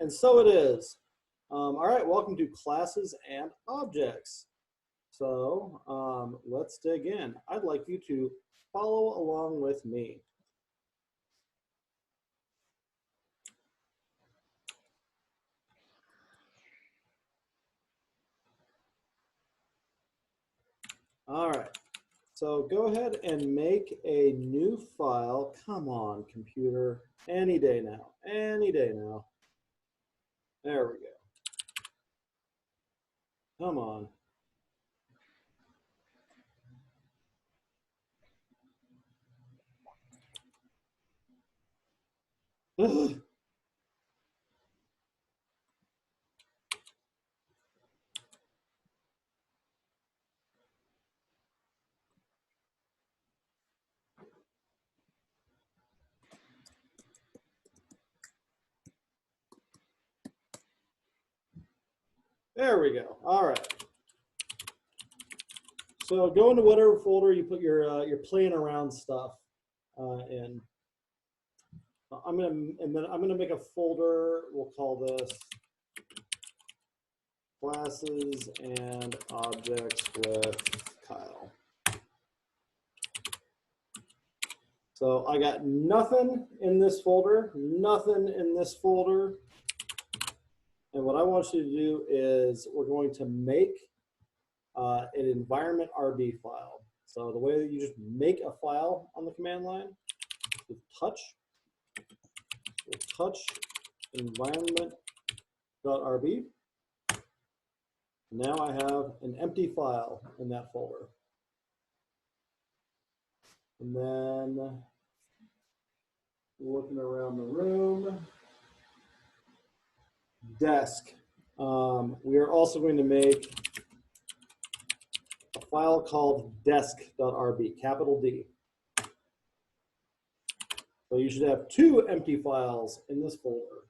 And so it is. All right, welcome to Classes and Objects. So let's dig in. I'd like you to follow along with me. All right, so go ahead and make a new file. Come on, computer. Any day now, any day now. There we go. Come on. Ugh. There we go. All right. So go into whatever folder you put your playing around stuff in. I'm gonna make a folder. We'll call this Classes and Objects with Kyle. So I got nothing in this folder, nothing in this folder. And what I want you to do is we're going to make an environment RB file. So the way that you just make a file on the command line is touch environment.rb. Now I have an empty file in that folder. And then looking around the room, desk. We are also going to make a file called desk.rb, capital D. So you should have two empty files in this folder.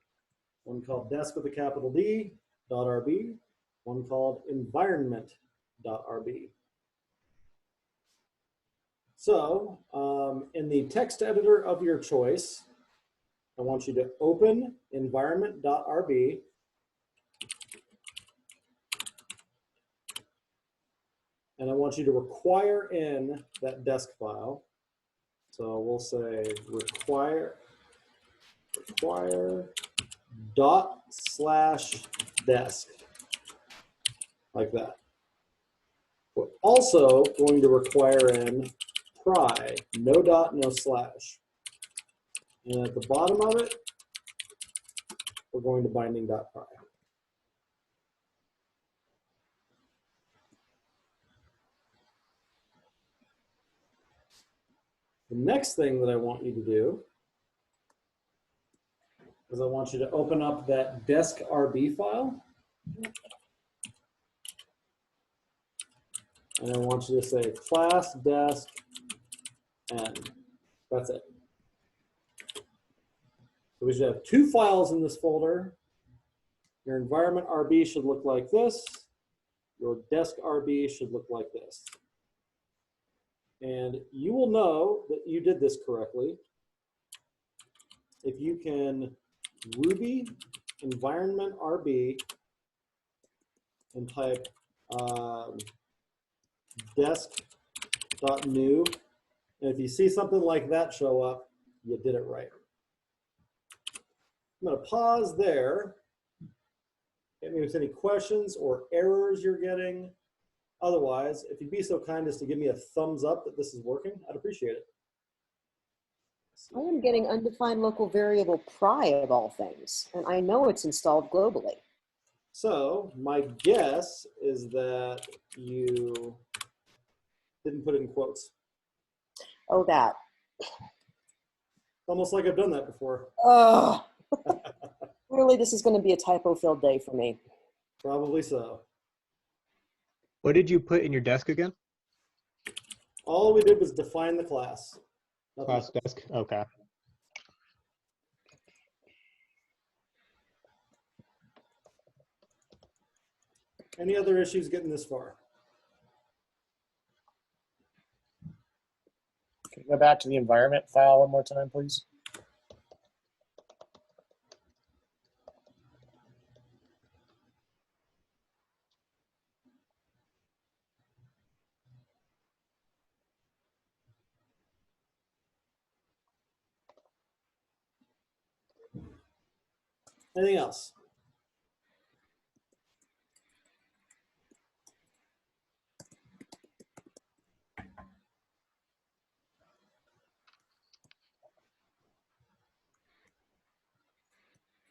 One called desk with a capital D.rb, one called environment.rb. So in the text editor of your choice, I want you to open environment.rb. And I want you to require in that desk file. So we'll say require ./desk, like that. We're also going to require in pry, no dot, no slash. And at the bottom of it, we're going to binding.pry. The next thing that I want you to do is I want you to open up that desk RB file. And I want you to say class desk n. That's it. So we should have two files in this folder. Your environment RB should look like this. Your desk RB should look like this. And you will know that you did this correctly if you can Ruby environment RB and type desk.new. And if you see something like that show up, you did it right. I'm going to pause there. Get me with any questions or errors you're getting. Otherwise, if you'd be so kind as to give me a thumbs up that this is working, I'd appreciate it. I am getting undefined local variable pry of all things, and I know it's installed globally. So my guess is that you didn't put it in quotes. Oh, that. Almost like I've done that before. Oh, clearly this is going to be a typo-filled day for me. Probably so. What did you put in your desk again? All we did was define the class. Nothing Class else. desk, okay. Any other issues getting this far? Can you go back to the environment file one more time, please? Anything else?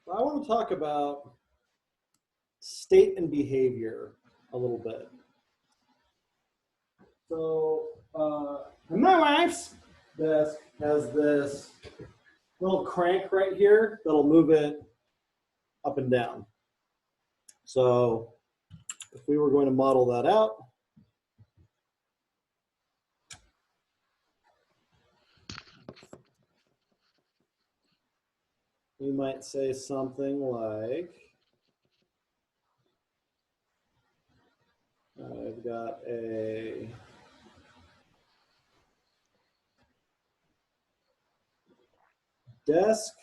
I want to talk about state and behavior a little bit. So my wife's desk has this little crank right here that'll move it up and down. So if we were going to model that out, we might say something like, I've got a desk.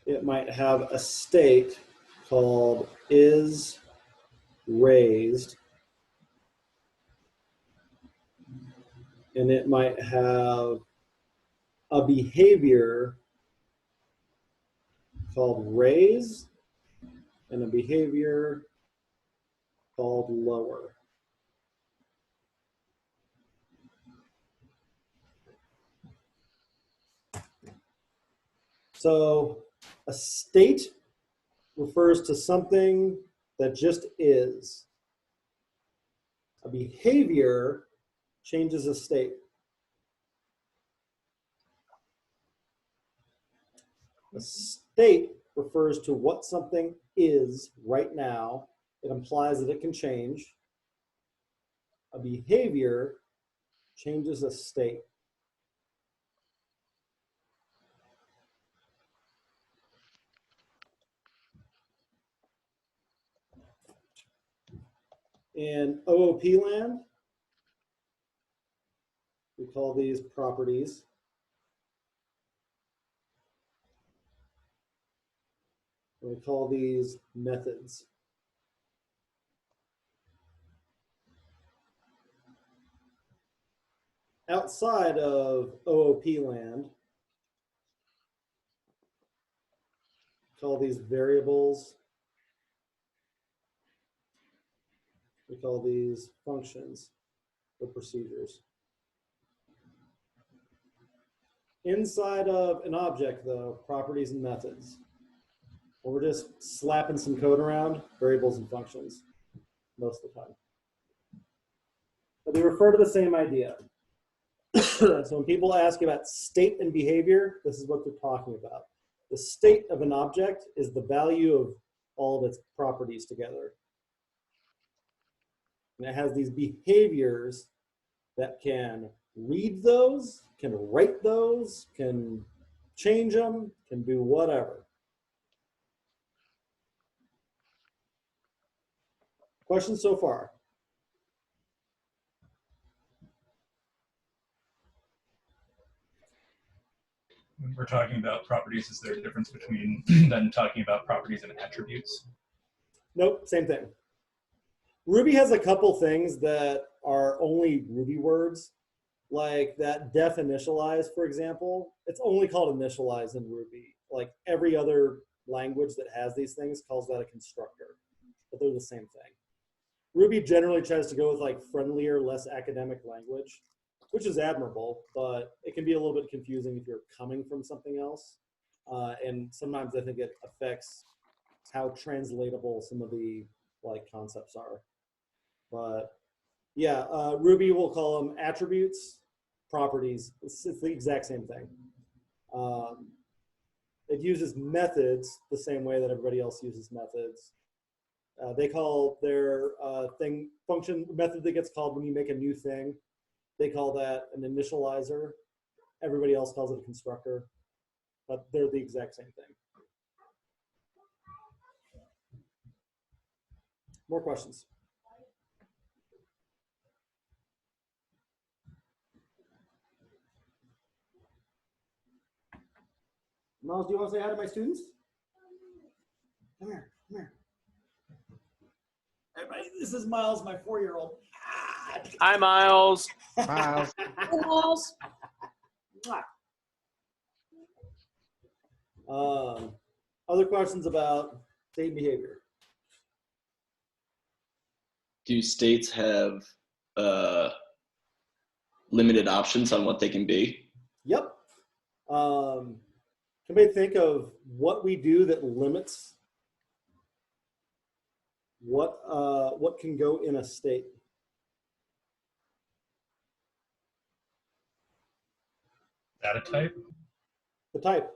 It might have a state called is raised. And it might have a behavior called raise and a behavior called lower. So a state refers to something that just is. A behavior changes a state. A state refers to what something is right now. It implies that it can change. A behavior changes a state. In OOP land, we call these properties. And we call these methods. Outside of OOP land, we call these variables. We call these functions or procedures. Inside of an object, though, properties and methods. Well, we're just slapping some code around, variables and functions, most of the time. But they refer to the same idea. So when people ask you about state and behavior, this is what they're talking about. The state of an object is the value of all of its properties together. And it has these behaviors that can read those, can write those, can change them, can do whatever. Questions so far? When we're talking about properties, is there a difference between then talking about properties and attributes? Nope, same thing. Ruby has a couple things that are only Ruby words, like that def initialize, for example. It's only called initialize in Ruby. Like every other language that has these things calls that a constructor, but they're the same thing. Ruby generally tries to go with like friendlier, less academic language, which is admirable, but it can be a little bit confusing if you're coming from something else. And sometimes I think it affects how translatable some of the like concepts are. But yeah, Ruby will call them attributes, properties. It's the exact same thing. It uses methods the same way that everybody else uses methods. They call their function method that gets called when you make a new thing. They call that an initializer. Everybody else calls it a constructor, but they're the exact same thing. More questions? Miles, do you want to say hi to my students? Come here, come here. Everybody, this is Miles, my 4-year-old. Hi, Miles. Miles. Hey, Miles. Other questions about state behavior? Do states have limited options on what they can be? Yep. Can anybody think of what we do that limits what can go in a state? Data type. The type.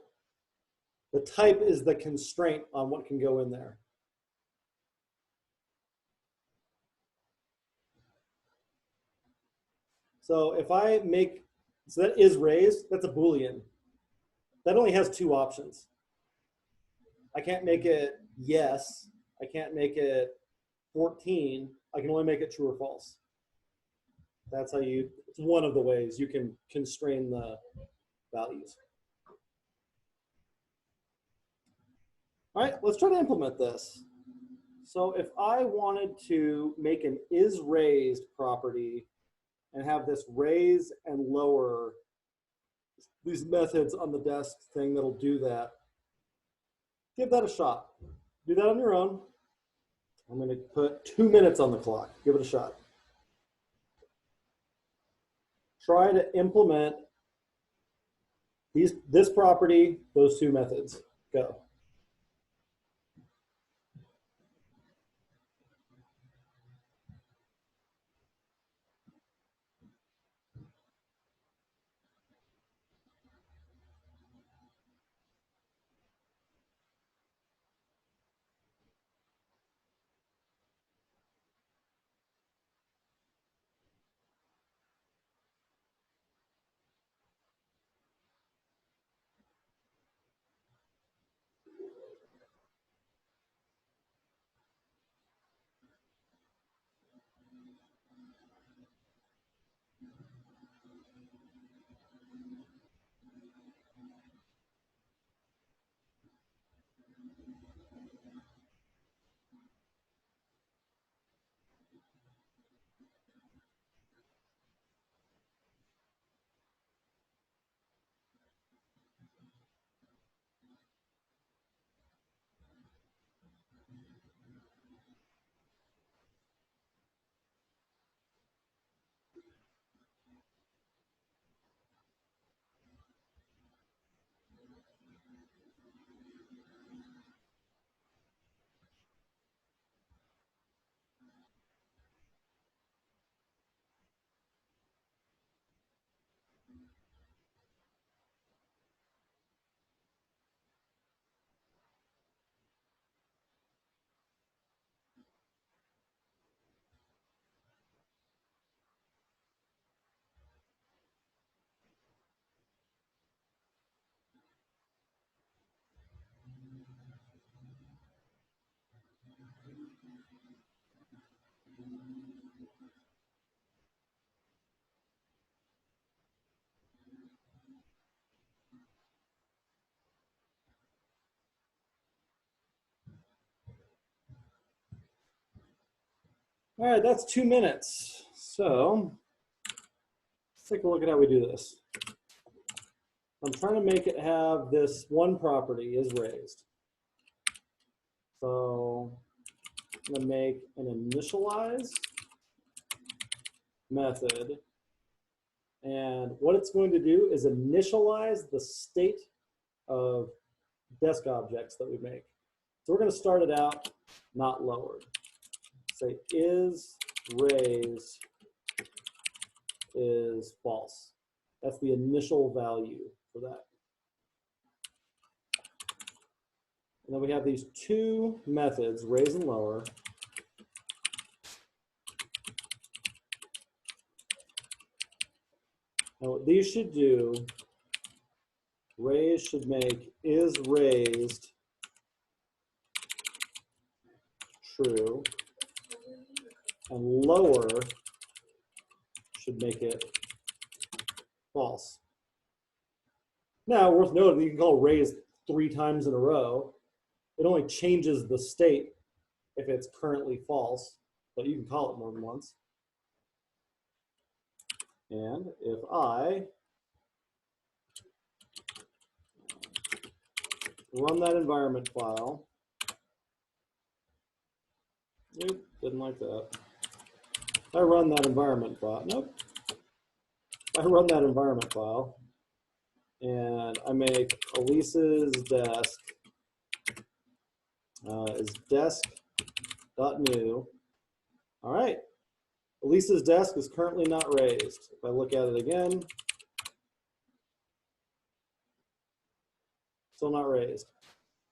The type is the constraint on what can go in there. So if I make, so that is raised, that's a Boolean. That only has two options. I can't make it yes. I can't make it 14. I can only make it true or false. That's how you, it's one of the ways you can constrain the values. All right, let's try to implement this. So if I wanted to make an isRaised property and have this raise and lower these methods on the desk thing that'll do that, give that a shot. Do that on your own. I'm going to put 2 minutes on the clock. Give it a shot. Try to implement this property, those two methods. Go. All right, that's 2 minutes. So let's take a look at how we do this. I'm trying to make it have this one property is raised. So I'm going to make an initialize method. And what it's going to do is initialize the state of desk objects that we make. So we're going to start it out not lowered. Say is raised is false. That's the initial value for that. And then we have these two methods, raise and lower. Now what these should do, raise should make is raised true, and lower should make it false. Now, worth noting, you can call raise 3 times in a row. It only changes the state if it's currently false, but you can call it more than once. And if I run that environment file. Nope, didn't like that. If I run that environment file, nope. If I run that environment file and I make Elise's desk is desk.new. All right, Elise's desk is currently not raised. If I look at it again, still not raised.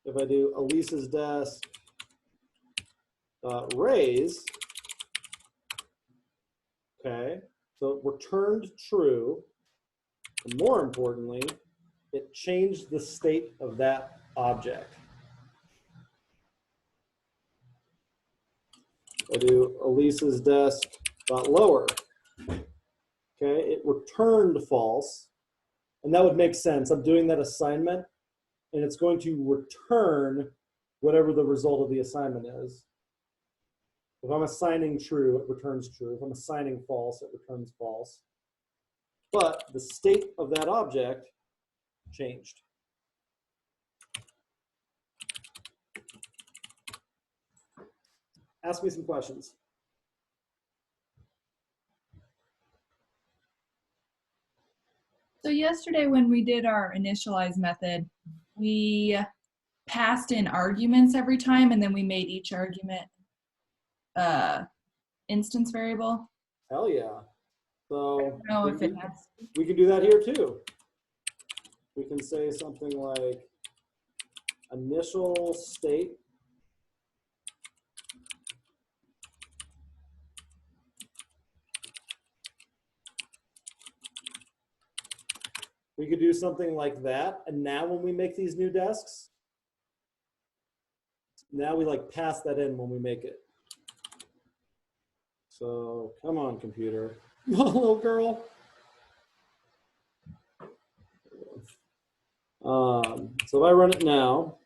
If I do Elise's desk raise, okay, so it returned true. And more importantly, it changed the state of that object. I do Elise's desk lower. Okay, it returned false, and that would make sense. I'm doing that assignment, and it's going to return whatever the result of the assignment is. If I'm assigning true, it returns true. If I'm assigning false, it returns false. But the state of that object changed. Ask me some questions. So yesterday when we did our initialize method, we passed in arguments every time, and then we made each argument instance variable. Hell yeah. I So don't know if it has. we can do that here too. We can say something like initial state we could do something like that. And now when we make these new desks, now we like pass that in when we make it. So come on, computer. Little girl. So if I run it now,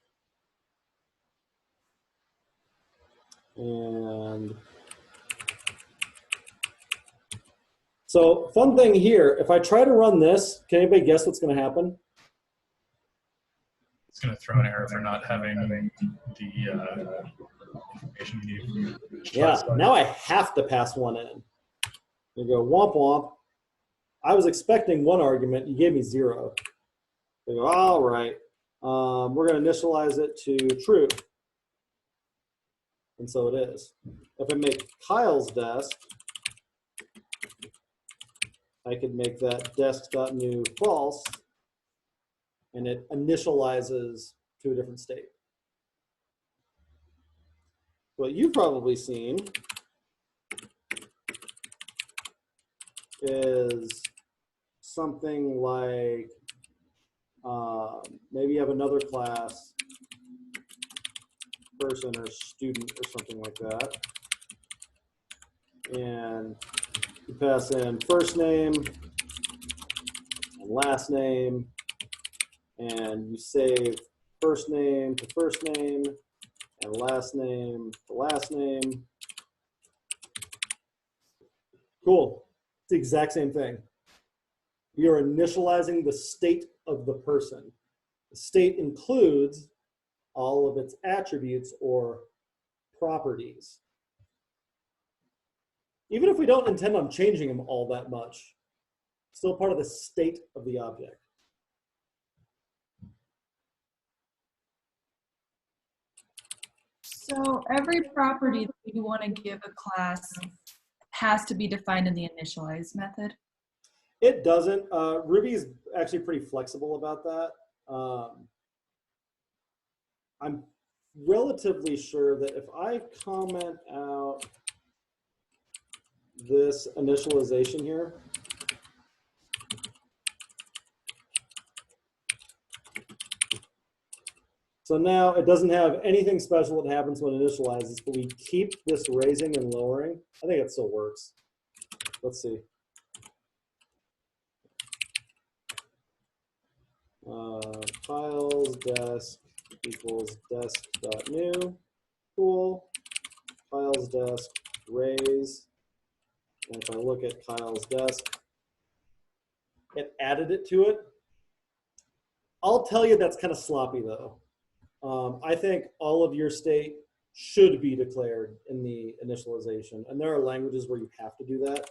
and so fun thing here, if I try to run this, can anybody guess what's going to happen? It's going to throw an error for not having the information you need. Yeah, now I have to pass one in. You go womp womp. I was expecting one argument, you gave me 0. They go, all right, we're going to initialize it to true. And so it is. If I make Kyle's desk, I could make that desk.new false, and it initializes to a different state. What you've probably seen is something like maybe you have another class, person or student or something like that, and you pass in first name and last name, and you save first name to first name and last name to last name. Cool. It's the exact same thing. We are initializing the state of the person. The state includes all of its attributes or properties. Even if we don't intend on changing them all that much, still part of the state of the object. So every property that you want to give a class has to be defined in the initialize method. It doesn't. Ruby is actually pretty flexible about that. I'm relatively sure that if I comment out this initialization here, so now it doesn't have anything special that happens when it initializes, but we keep this raising and lowering. I think it still works. Let's see. Files desk equals desk.new. Cool. Files desk raise. And if I look at Kyle's desk, it added it to it. I'll tell you that's kind of sloppy though. I think all of your state should be declared in the initialization. And there are languages where you have to do that.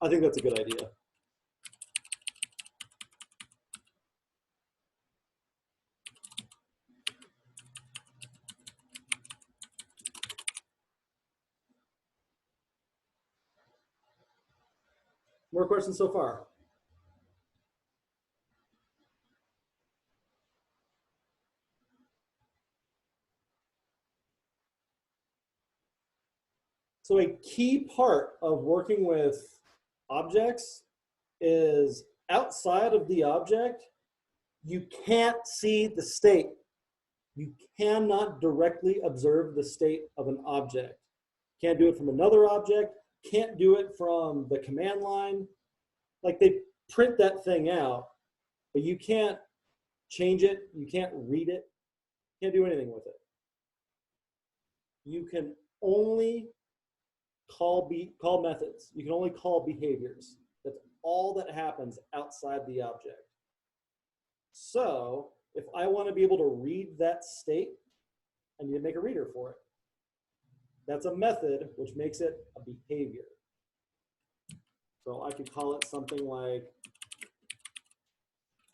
I think that's a good idea. More questions so far? So a key part of working with objects is outside of the object, you can't see the state. You cannot directly observe the state of an object. Can't do it from another object, can't do it from the command line. Like they print that thing out, but you can't change it, you can't read it, can't do anything with it. You can only call methods. You can only call behaviors. That's all that happens outside the object. So if I want to be able to read that state, I need to make a reader for it. That's a method, which makes it a behavior. So I could call it something like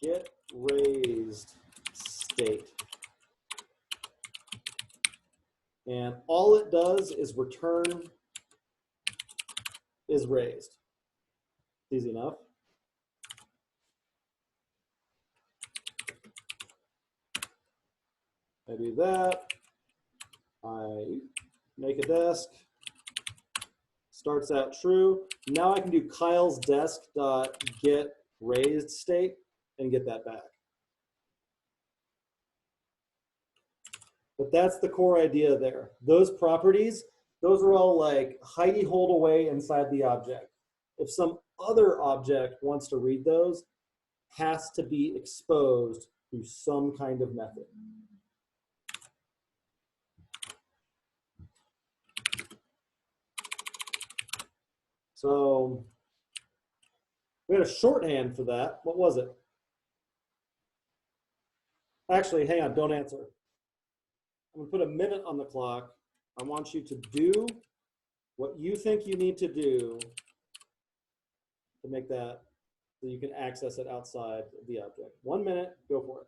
get raised state. And all it does is return is raised. Easy enough. I do that. I make a desk. Starts out true. Now I can do Kyle's desk dot get raised state and get that back. But that's the core idea there. Those properties, those are all like hidey hold away inside the object. If some other object wants to read those, has to be exposed through some kind of method. So we had a shorthand for that. What was it? Actually, hang on, don't answer. I'm gonna put a minute on the clock. I want you to do what you think you need to do to make that so you can access it outside of the object. 1 minute, go for it.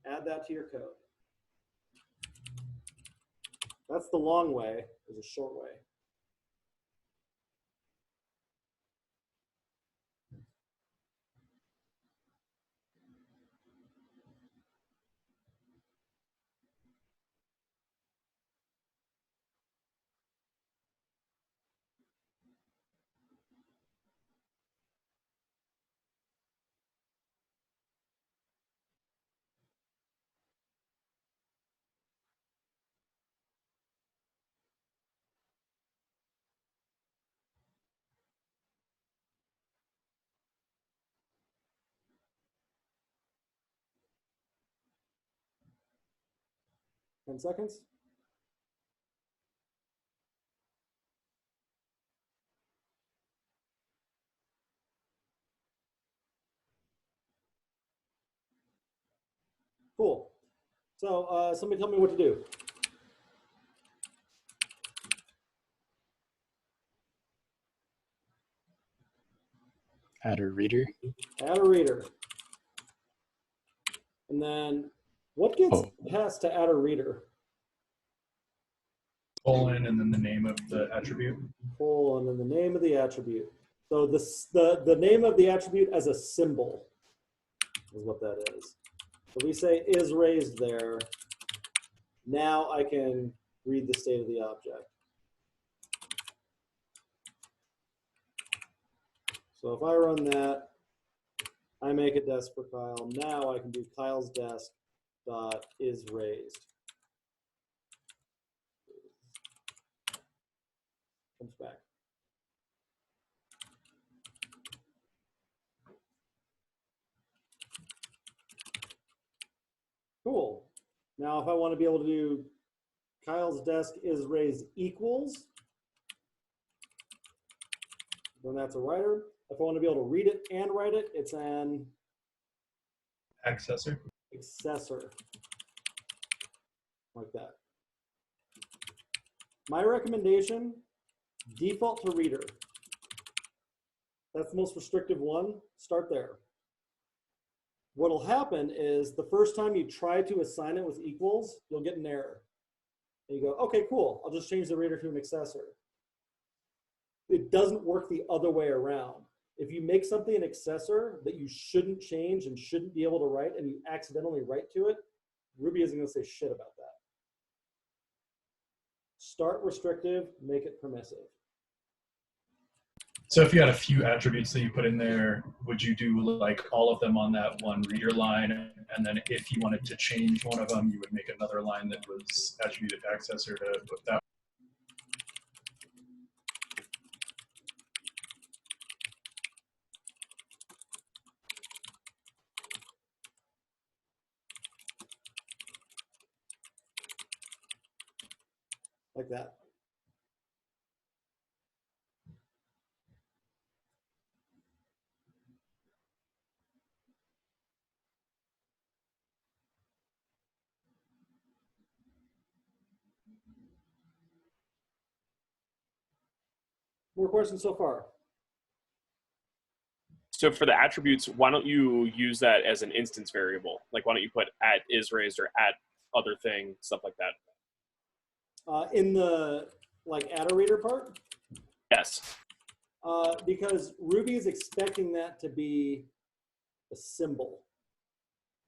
Add that to your code. That's the long way, there's a short way. Ten seconds. Cool. So somebody tell me what to do. Add a reader. Add a reader. And then what gets passed to add a reader? Colon and then the name of the attribute. Colon and the name of the attribute. So the name of the attribute as a symbol is what that is. So we say is raised there. Now I can read the state of the object. So if I run that, I make a desk for Kyle. Now I can do Kyle's desk dot is raised. Comes back. Cool. Now if I want to be able to do Kyle's desk is raised equals, then that's a writer. If I want to be able to read it and write it, it's an Accessor. accessor, like that. My recommendation, default to reader. That's the most restrictive one. Start there. What'll happen is the first time you try to assign it with equals, you'll get an error. And you go, okay, cool. I'll just change the reader to an accessor. It doesn't work the other way around. If you make something an accessor that you shouldn't change and shouldn't be able to write, and you accidentally write to it, Ruby isn't going to say shit about that. Start restrictive, make it permissive. So if you had a few attributes that you put in there, would you do like all of them on that one reader line? And then if you wanted to change one of them, you would make another line that was attributed accessor to put that. Like that. More questions so far? So for the attributes, why don't you use that as an instance variable? Like, why don't you put at is raised or at other thing, stuff like that? In the like add a reader part? Yes. Because Ruby is expecting that to be a symbol.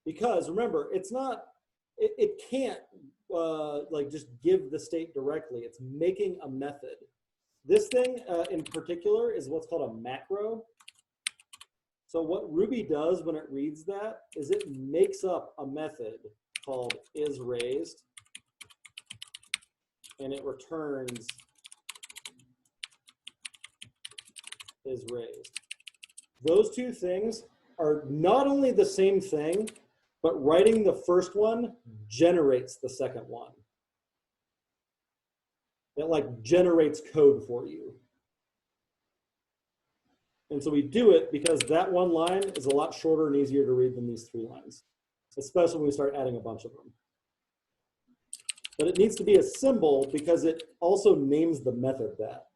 Because remember, it's not, it can't like just give the state directly. It's making a method. This thing in particular is what's called a macro. So what Ruby does when it reads that is it makes up a method called isRaised, and it returns isRaised. Those two things are not only the same thing, but writing the first one generates the second one. It like generates code for you. And so we do it because that one line is a lot shorter and easier to read than these three lines, especially when we start adding a bunch of them. But it needs to be a symbol because it also names the method that.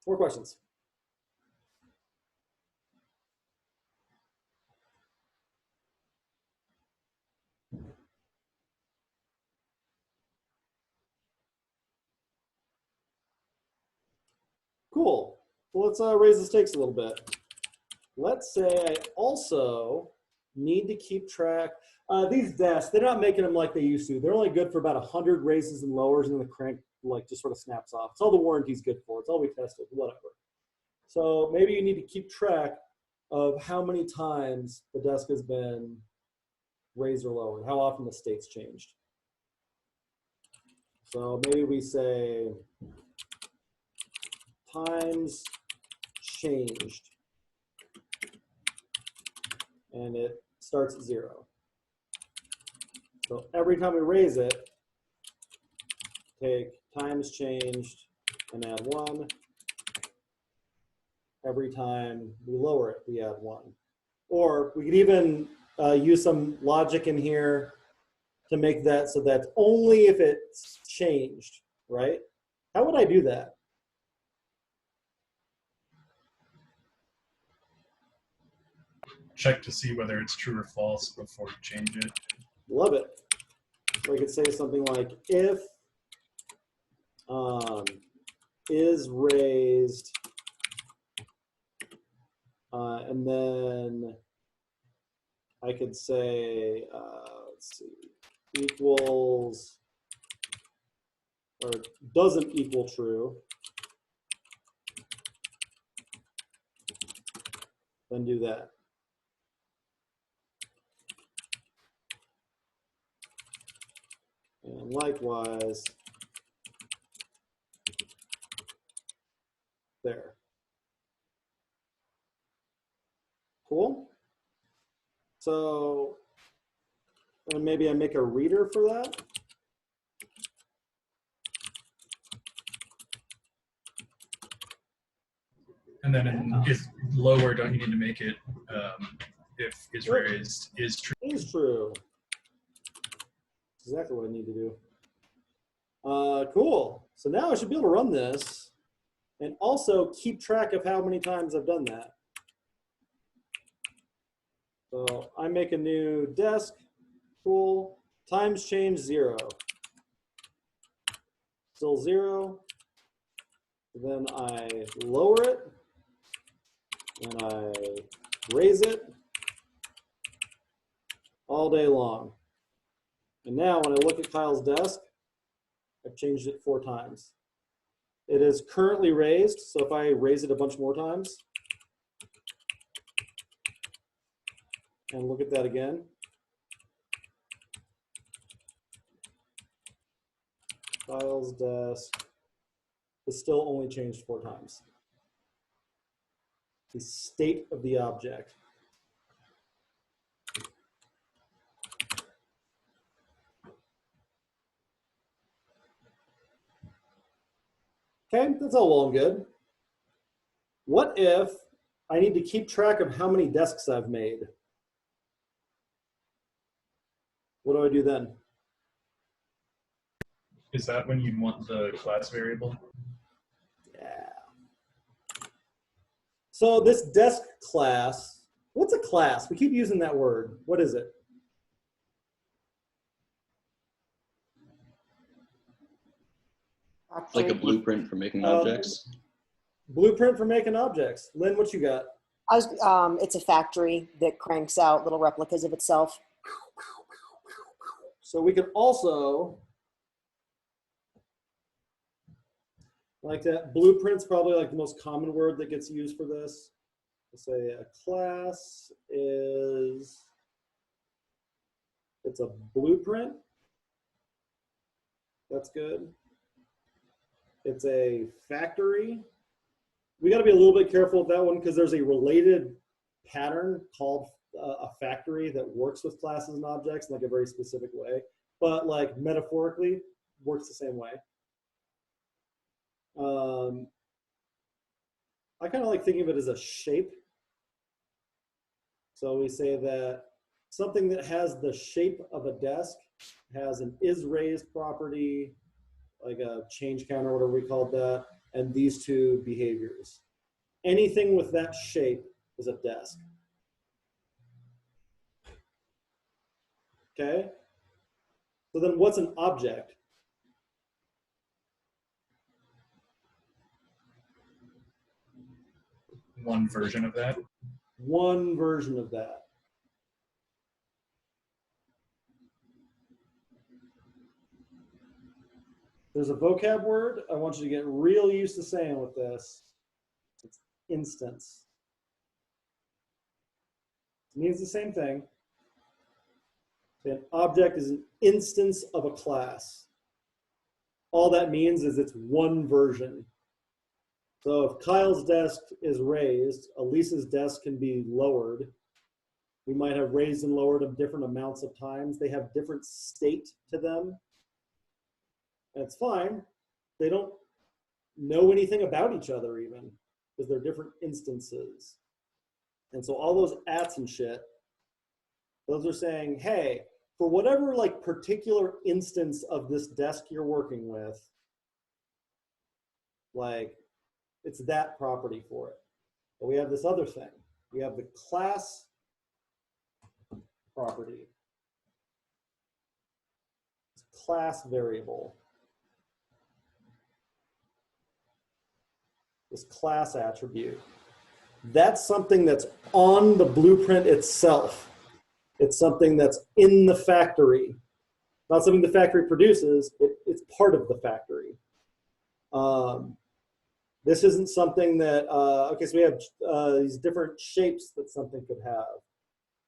More questions? Cool. Well, let's raise the stakes a little bit. Let's say I also need to keep track. These desks, they're not making them like they used to. They're only good for about 100 raises and lowers, and then the crank like just sort of snaps off. It's all the warranty's good for. It's all we tested, whatever. So maybe you need to keep track of how many times the desk has been raised or lowered, how often the state's changed. So maybe we say times changed, and it starts at 0. So every time we raise it, take times changed and add 1. Every time we lower it, we add 1. Or we could even use some logic in here to make that so that's only if it's changed, right? How would I do that? Check to see whether it's true or false before you change it. Love it. So I could say something like if is raised, and then I could say, let's see, equals, or doesn't equal true, then do that. And likewise, there. Cool? So and maybe I make a reader for that. And then if lower, don't you need to make it if is raised is true? Is true. Exactly what I need to do. Cool. So now I should be able to run this and also keep track of how many times I've done that. So I make a new desk. Cool. Times change 0. Still 0. Then I lower it. And I raise it all day long. And now when I look at Kyle's desk, I've changed it 4 times. It is currently raised, so if I raise it a bunch more times, and look at that again, Kyle's desk is still only changed 4 times. The state of the object. Okay, that's all well and good. What if I need to keep track of how many desks I've made? What do I do then? Is that when you want the class variable? Yeah. So this desk class, what's a class? We keep using that word. What is it? Like a blueprint for making objects. Blueprint for making objects. Lynn, what you got? It's a factory that cranks out little replicas of itself. So we can also, like that, blueprint's probably like the most common word that gets used for this. Let's say a class is, it's a blueprint. That's good. It's a factory. We got to be a little bit careful with that one because there's a related pattern called a factory that works with classes and objects in like a very specific way, but like metaphorically works the same way. I kind of like thinking of it as a shape. So we say that something that has the shape of a desk has an isRaised property, like a change counter, whatever we called that, and these 2 behaviors. Anything with that shape is a desk. Okay? So then what's an object? One version of that. One version of that. There's a vocab word I want you to get real used to saying with this. It's instance. It means the same thing. An object is an instance of a class. All that means is it's one version. So if Kyle's desk is raised, Elisa's desk can be lowered. We might have raised and lowered them different amounts of times. They have different state to them. That's fine. They don't know anything about each other even because they're different instances. And so all those ats and shit, those are saying, hey, for whatever like particular instance of this desk you're working with, like it's that property for it. But we have this other thing. We have the class property. It's class variable. This class attribute. That's something that's on the blueprint itself. It's something that's in the factory. Not something the factory produces, it's part of the factory. This isn't something that, okay, so we have these different shapes that something could have.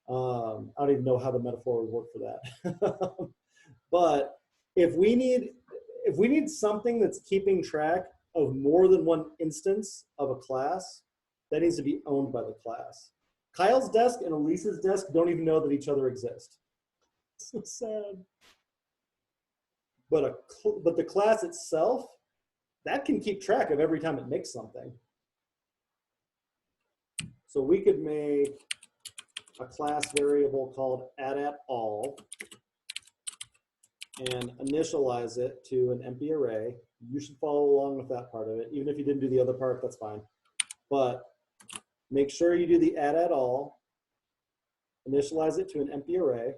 I don't even know how the metaphor would work for that. But if we need something that's keeping track of more than one instance of a class, that needs to be owned by the class. Kyle's desk and Elise's desk don't even know that each other exist. So sad. But the class itself, that can keep track of every time it makes something. So we could make a class variable called add@all and initialize it to an empty array. You should follow along with that part of it. Even if you didn't do the other part, that's fine. But make sure you do the add@all, initialize it to an empty array.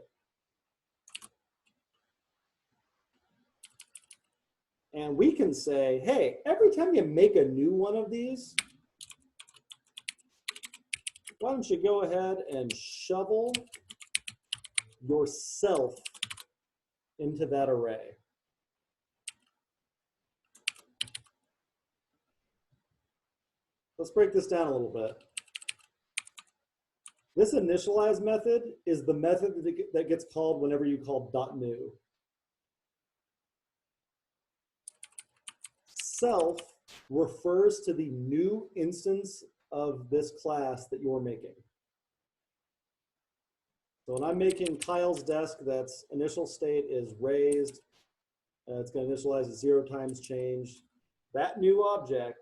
And we can say, hey, every time you make a new one of these, why don't you go ahead and shovel yourself into that array. Let's break this down a little bit. This initialize method is the method that gets called whenever you call .new. Self refers to the new instance of this class that you're making. So when I'm making Kyle's desk, that's initial state is raised. It's going to initialize 0 times change. That new object,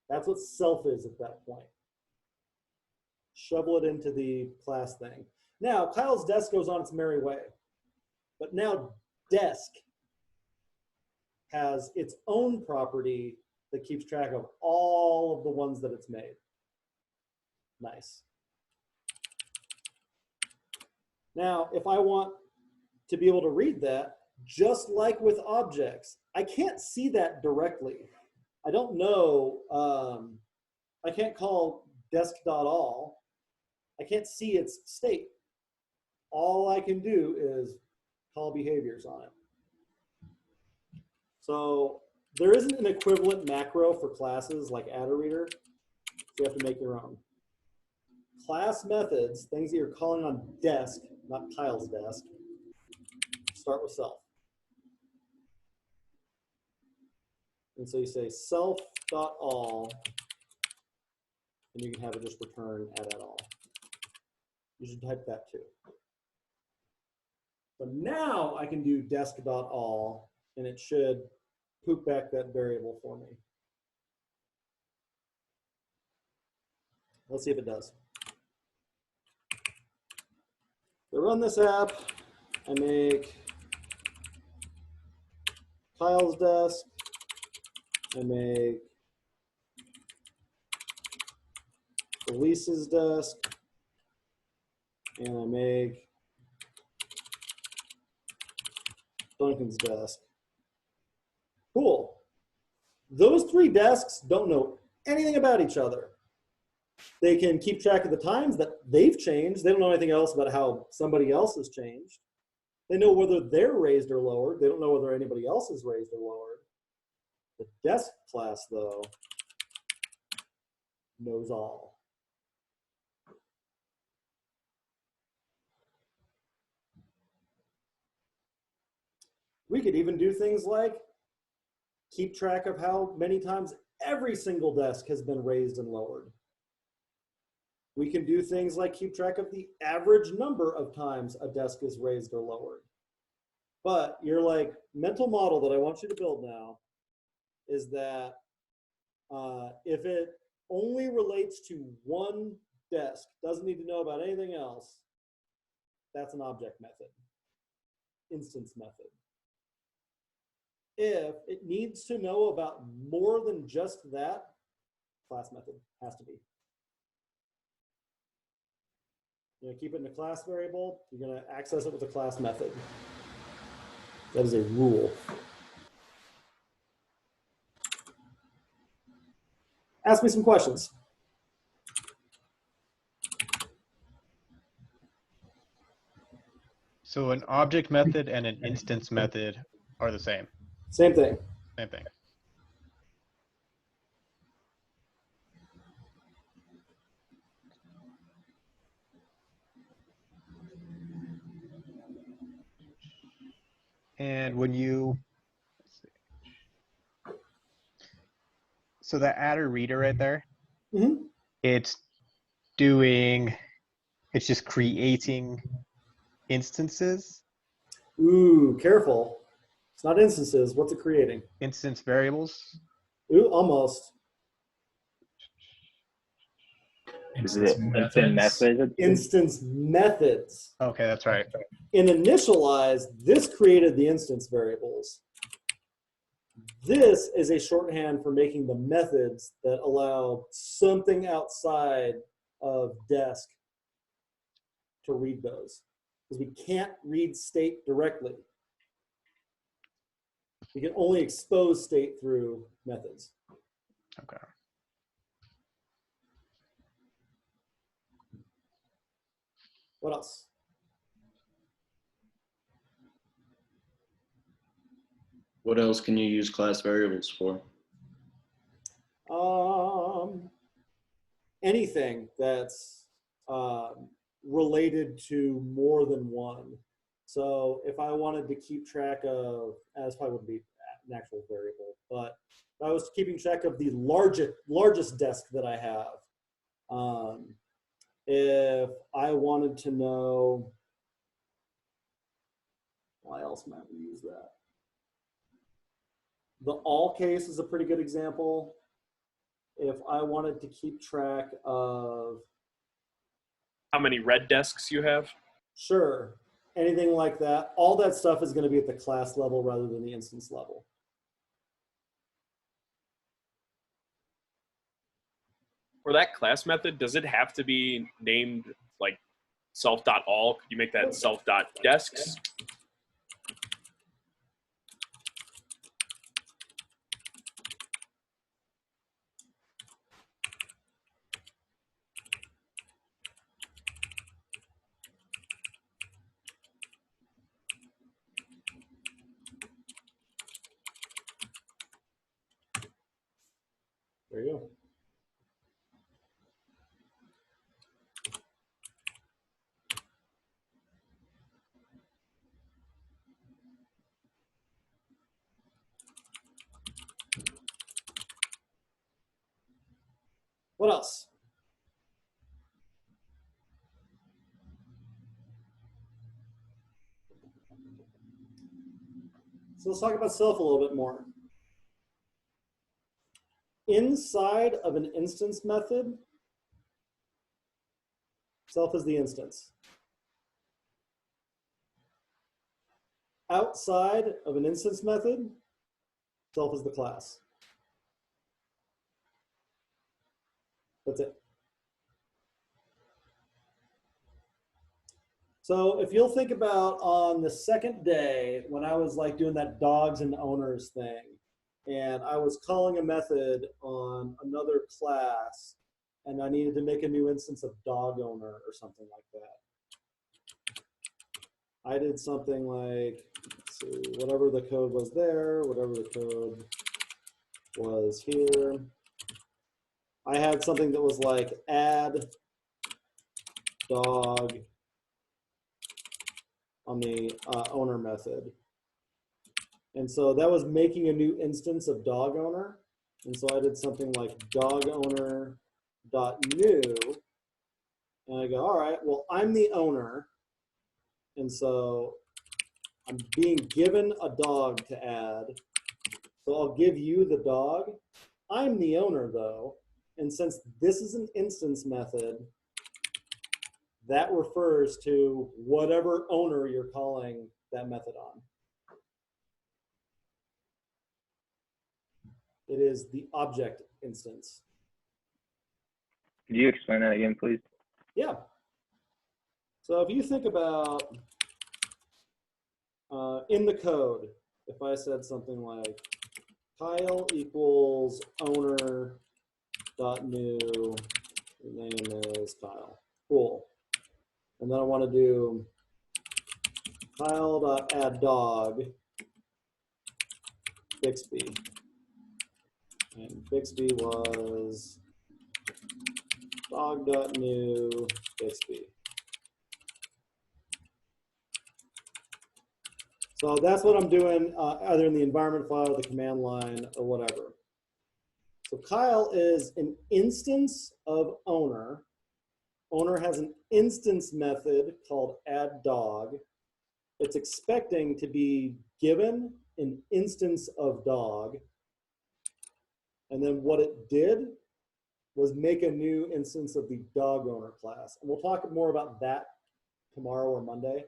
that's what self is at that point. Shovel it into the class thing. Now, Kyle's desk goes on its merry way. But now desk has its own property that keeps track of all of the ones that it's made. Nice. Now, if I want to be able to read that, just like with objects, I can't see that directly. I don't know, I can't call desk.all. I can't see its state. All I can do is call behaviors on it. So there isn't an equivalent macro for classes like add_reader, so you have to make your own. Class methods, things that you're calling on desk, not Kyle's desk, start with self. And so you say self.all, and you can have it just return add@all. You should type that too. So now I can do desk.all, and it should poop back that variable for me. Let's see if it does. To run this app, I make Kyle's desk, I make Elise's desk, and I make Duncan's desk. Cool. Those 3 desks don't know anything about each other. They can keep track of the times that they've changed. They don't know anything else about how somebody else has changed. They know whether they're raised or lowered. They don't know whether anybody else is raised or lowered. The desk class, though, knows all. We could even do things like keep track of how many times every single desk has been raised and lowered. We can do things like keep track of the average number of times a desk is raised or lowered. But your mental model that I want you to build now is that if it only relates to one desk, doesn't need to know about anything else, that's an object method, instance method. If it needs to know about more than just that, class method has to be. You're going to keep it in a class variable. You're going to access it with a class method. That is a rule. Ask me some questions. So an object method and an instance method are the same. Same thing. Same thing. And when you, so that adder reader right there, Mm-hmm. it's it's just creating instances, Ooh, careful. It's not instances. What's it creating? instance variables. Ooh, almost. Is Instance it like the method? Instance methods. Okay, that's right. In Initialize, this created the instance variables. This is a shorthand for making the methods that allow something outside of desk to read those. Because we can't read state directly. We can only expose state through methods. Okay. What else? What else can you use class variables for? Anything that's related to more than one. So if I wanted to keep track of, this probably wouldn't be an actual variable, but if I was keeping track of the largest desk that I have, if I wanted to know, why else might we use that? The all case is a pretty good example. If I wanted to keep track of, How many red desks you have? sure, anything like that, all that stuff is going to be at the class level rather than the instance level. For that class method, does it have to be named like self.all? Could you make that self.desks? There you go. What else? So let's talk about self a little bit more. Inside of an instance method, self is the instance. Outside of an instance method, self is the class. That's it. So if you'll think about on the second day when I was like doing that dogs and owners thing, and I was calling a method on another class, and I needed to make a new instance of dog owner or something like that. I did something like, let's see, whatever the code was there, whatever the code was here. I had something that was like add dog on the owner method. And so that was making a new instance of dog owner. And so I did something like dog owner dot new. And I go, all right, well, I'm the owner. And so I'm being given a dog to add. So I'll give you the dog. I'm the owner though. And since this is an instance method, that refers to whatever owner you're calling that method on. It is the object instance. Could you explain that again, please? Yeah. So if you think about in the code, if I said something like Kyle equals owner dot new, name is Kyle. Cool. And then I want to do Kyle dot add dog Bixby. And Bixby was dog.new Bixby. So that's what I'm doing either in the environment file or the command line or whatever. So Kyle is an instance of owner owner has an instance method called add dog. It's expecting to be given an instance of dog. And then what it did was make a new instance of the dog owner class. And we'll talk more about that tomorrow or Monday.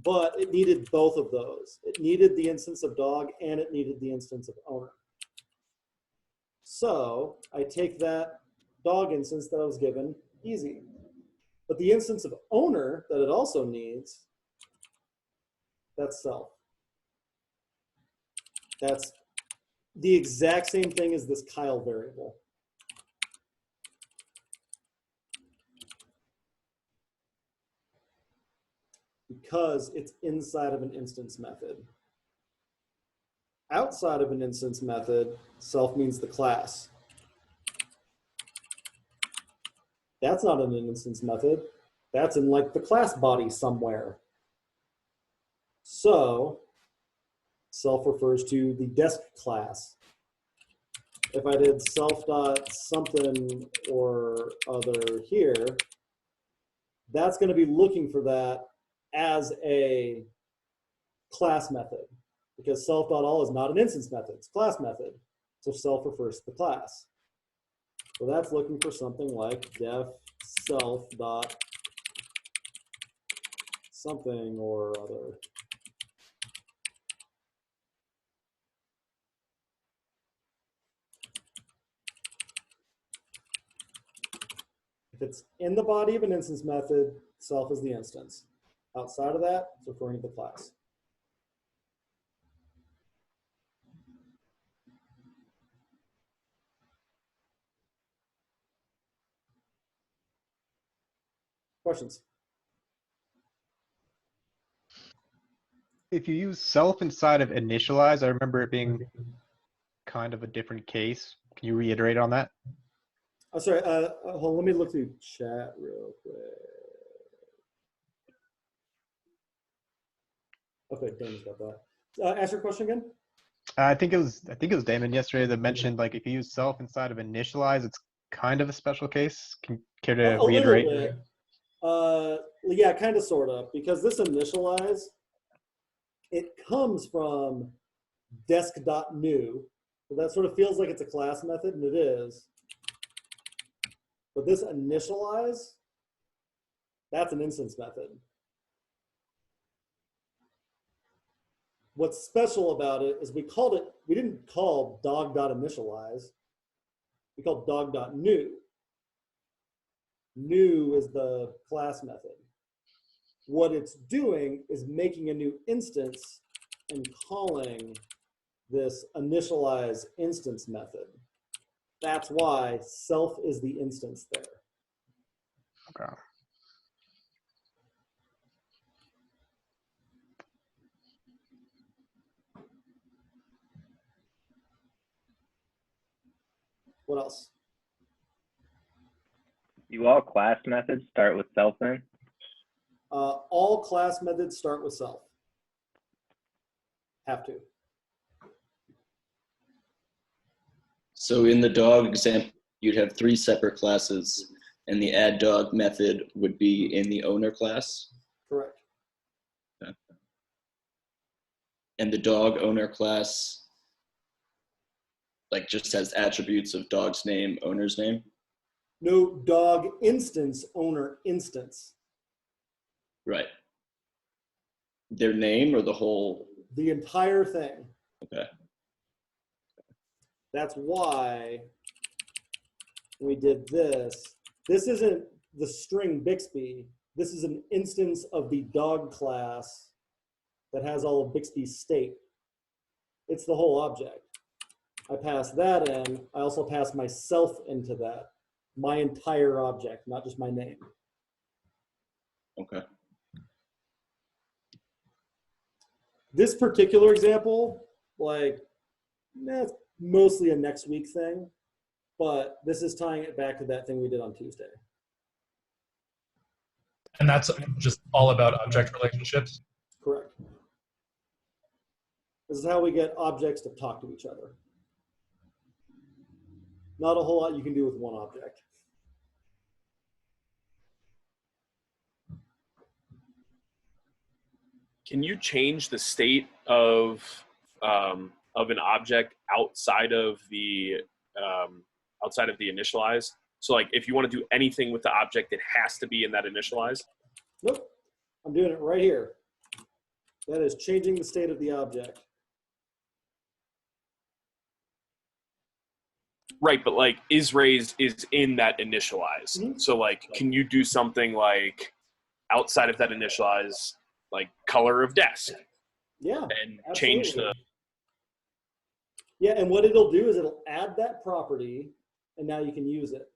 But it needed both of those. It needed the instance of dog and it needed the instance of owner. So I take that dog instance that I was given, easy. But the instance of owner that it also needs, that's self. That's the exact same thing as this Kyle variable. Because it's inside of an instance method. Outside of an instance method, self means the class. That's not an instance method. That's in like the class body somewhere. So self refers to the desk class. If I did self dot something or other here, that's going to be looking for that as a class method, because self.all is not an instance method, it's a class method. So self refers to the class. So that's looking for something like def self dot something or other. If it's in the body of an instance method, self is the instance. Outside of that, it's referring to the class. Questions? If you use self inside of initialize, I remember it being kind of a different case. Can you reiterate on that? I'm sorry, hold on, let me look through chat real quick. Okay, Damon's got that. Ask your question again. I think it was Damon yesterday that mentioned like if you use self inside of initialize, it's kind of a special case. Can you care to reiterate? A little bit. Yeah, kind of, sort of, because this initialize, it comes from desk.new. So that sort of feels like it's a class method, and it is. But this initialize, that's an instance method. What's special about it is we didn't call dog.initialize, we called dog.new. New is the class method. What it's doing is making a new instance and calling this initialize instance method. That's why self is the instance there. Okay. What else? Do all class methods start with self then? All class methods start with self. Have to. So in the dog example, you'd have 3 separate classes, and the add dog method would be in the owner class. Correct. Okay. And the dog owner class, like, just has attributes of dog's name, owner's name? No, dog instance, owner instance. Right. Their name or the whole? The entire thing. Okay. That's why we did this. This isn't the string Bixby. This is an instance of the dog class that has all of Bixby's state. It's the whole object. I pass that in. I also pass myself into that. My entire object, not just my name. Okay. This particular example, like, that's mostly a next week thing, but this is tying it back to that thing we did on Tuesday. And that's just all about object relationships? Correct. This is how we get objects to talk to each other. Not a whole lot you can do with one object. can you change the state of an object outside of the initialize? So like if you want to do anything with the object, it has to be in that initialize? Nope. I'm doing it right here. That is changing the state of the object. Right, but like isRaised is in that initialize. Mhm. So like, can you do something like outside of that initialize, like color of desk, Yeah. and change Absolutely. the? Yeah, and what it'll do is it'll add that property, and now you can use it.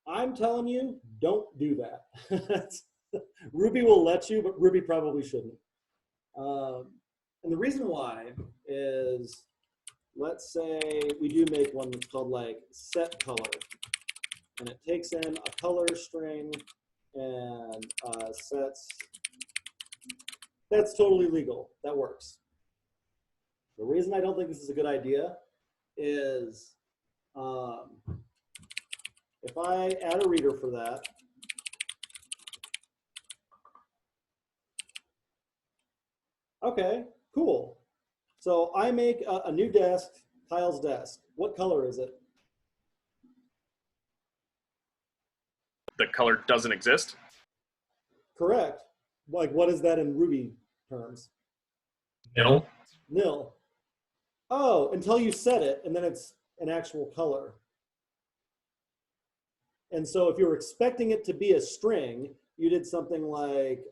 I'm telling you, don't do that. Ruby will let you, but Ruby probably shouldn't. And the reason why is, let's say we do make one that's called like set color, and it takes in a color string and sets. That's totally legal. That works. The reason I don't think this is a good idea is if I add a reader for that, okay, cool. So I make a new desk, Kyle's desk. What color is it? The color doesn't exist? Correct. Like, what is that in Ruby terms? Nil. Nil. Oh, until you set it, and then it's an actual color. And so if you were expecting it to be a string, you did something like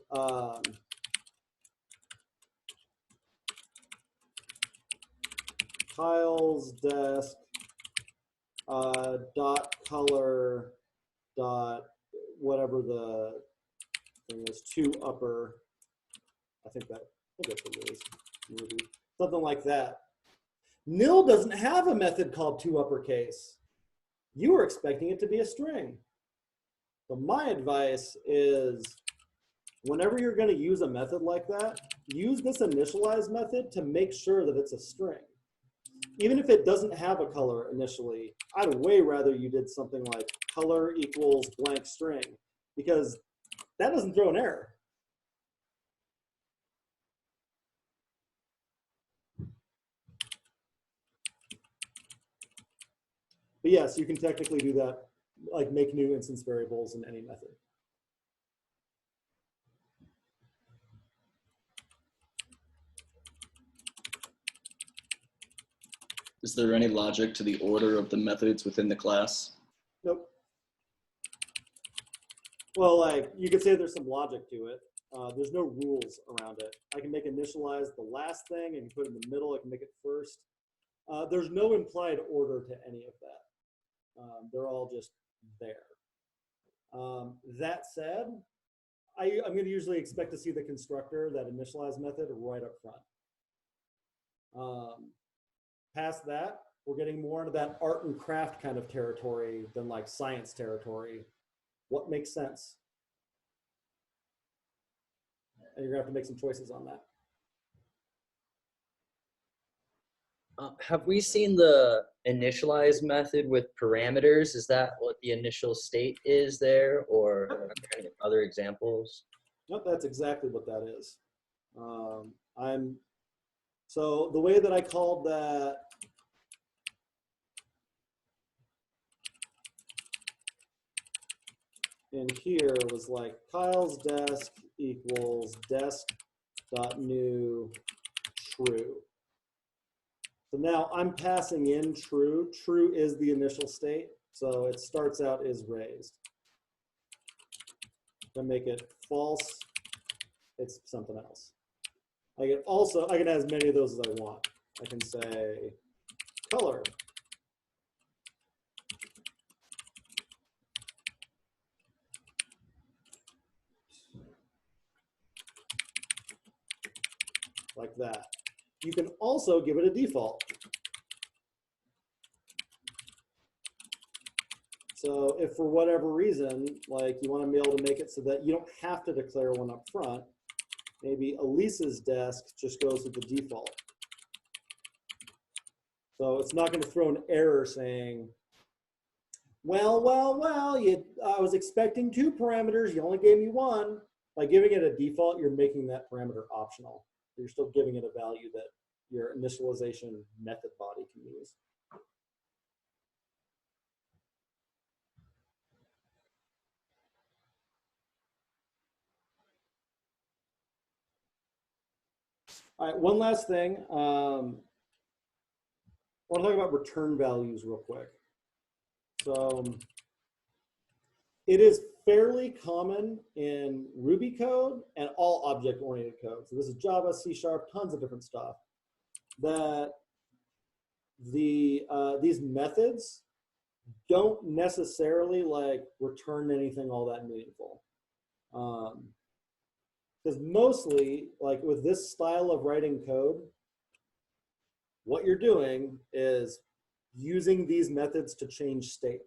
Kyle's desk dot color dot whatever the thing is, to upper. I think that's what it is. Maybe. Something like that. Nil doesn't have a method called to uppercase. You were expecting it to be a string. So my advice is, whenever you're going to use a method like that, use this initialize method to make sure that it's a string. Even if it doesn't have a color initially, I'd way rather you did something like color equals blank string, because that doesn't throw an error. But yes, you can technically do that, like make new instance variables in any method. Is there any logic to the order of the methods within the class? Nope. Well, like you could say there's some logic to it. There's no rules around it. I can make initialize the last thing and put it in the middle. I can make it first. There's no implied order to any of that. They're all just there. That said, I'm going to usually expect to see the constructor, that initialize method, right up front. Past that, we're getting more into that art and craft kind of territory than like science territory. What makes sense? And you're going to have to make some choices on that. Have we seen the initialize method with parameters? Is that what the initial state is there, or are there any other examples? Nope, that's exactly what that is. So the way that I called that in here was like Kyle's desk equals desk.new true. So now I'm passing in true. True is the initial state. So it starts out is raised. If I make it false, it's something else. I can add as many of those as I want. I can say color. Like that. You can also give it a default. So if for whatever reason, like you want to be able to make it so that you don't have to declare one up front, maybe Elisa's desk just goes with the default. So it's not going to throw an error saying, well, I was expecting 2 parameters, you only gave me 1. By giving it a default, you're making that parameter optional. You're still giving it a value that your initialization method body can use. All right, one last thing. I want to talk about return values real quick. So it is fairly common in Ruby code and all object-oriented code. So this is Java, C#, tons of different stuff. That these methods don't necessarily like return anything all that meaningful. Because mostly, like with this style of writing code, what you're doing is using these methods to change state.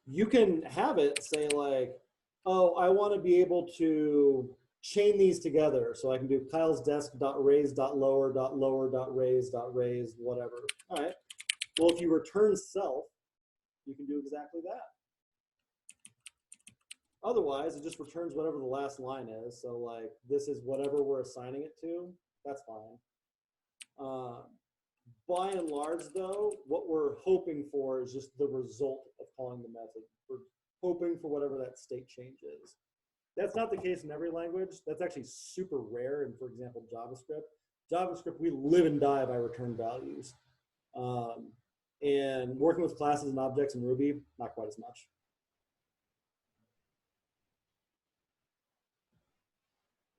You can have it say like, oh, I want to be able to chain these together. So I can do Kyle's desk.raise.lower.lower.raise.raise, whatever. All right. Well, if you return self, you can do exactly that. Otherwise, it just returns whatever the last line is. So like, this is whatever we're assigning it to. That's fine. By and large, though, what we're hoping for is just the result of calling the method. We're hoping for whatever that state change is. That's not the case in every language. That's actually super rare in, for example, JavaScript. JavaScript, we live and die by return values. And working with classes and objects in Ruby, not quite as much.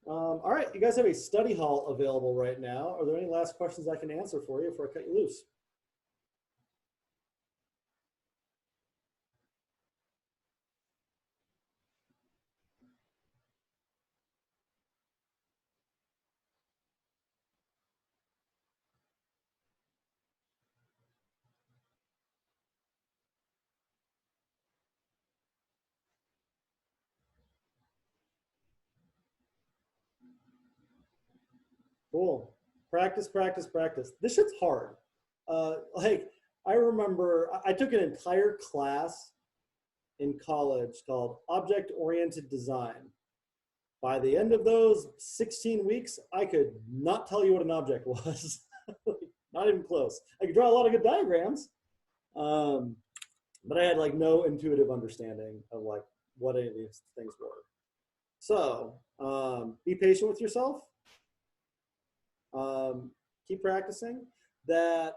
All right, you guys have a study hall available right now. Are there any last questions I can answer for you before I cut you loose? Cool. Practice, practice, practice. This shit's hard. Like, I remember I took an entire class in college called Object-Oriented Design. By the end of those 16 weeks, I could not tell you what an object was. Not even close. I could draw a lot of good diagrams, but I had like no intuitive understanding of like what any of these things were. So be patient with yourself. Keep practicing. That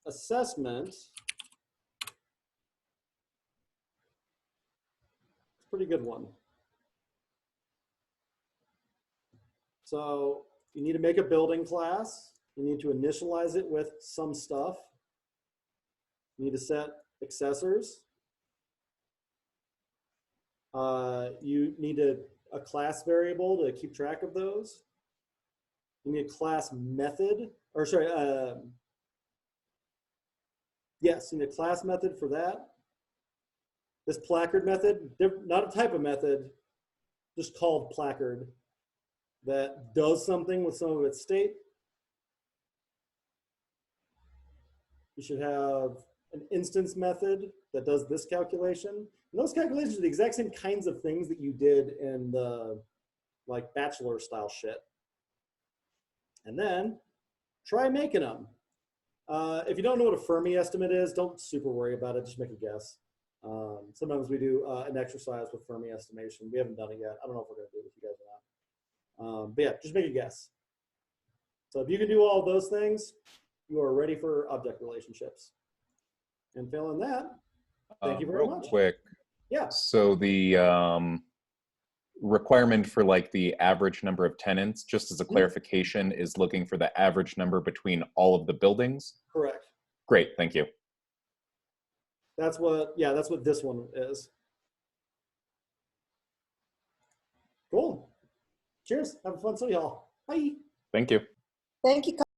assessment is a pretty good one. So you need to make a building class. You need to initialize it with some stuff. You need to set accessors. You need a class variable to keep track of those. You need a class method, or sorry, yes, you need a class method for that. This placard method, not a type of method, just called placard, that does something with some of its state. You should have an instance method that does this calculation. And those calculations are the exact same kinds of things that you did in the like bachelor style shit. And then try making them. If you don't know what a Fermi estimate is, don't super worry about it. Just make a guess. Sometimes we do an exercise with Fermi estimation. We haven't done it yet. I don't know if we're going to do it with you guys or not. But yeah, just make a guess. So if you can do all of those things, you are ready for object relationships. And failing that, thank you very much. Real quick. Yeah. So the requirement for like the average number of tenants, just as a clarification, is looking for the average number between all of the buildings? Correct. Great, thank you. That's what, yeah, that's what this one is. Cool. Cheers. Have a fun study hall. Bye. Thank you. Thank you,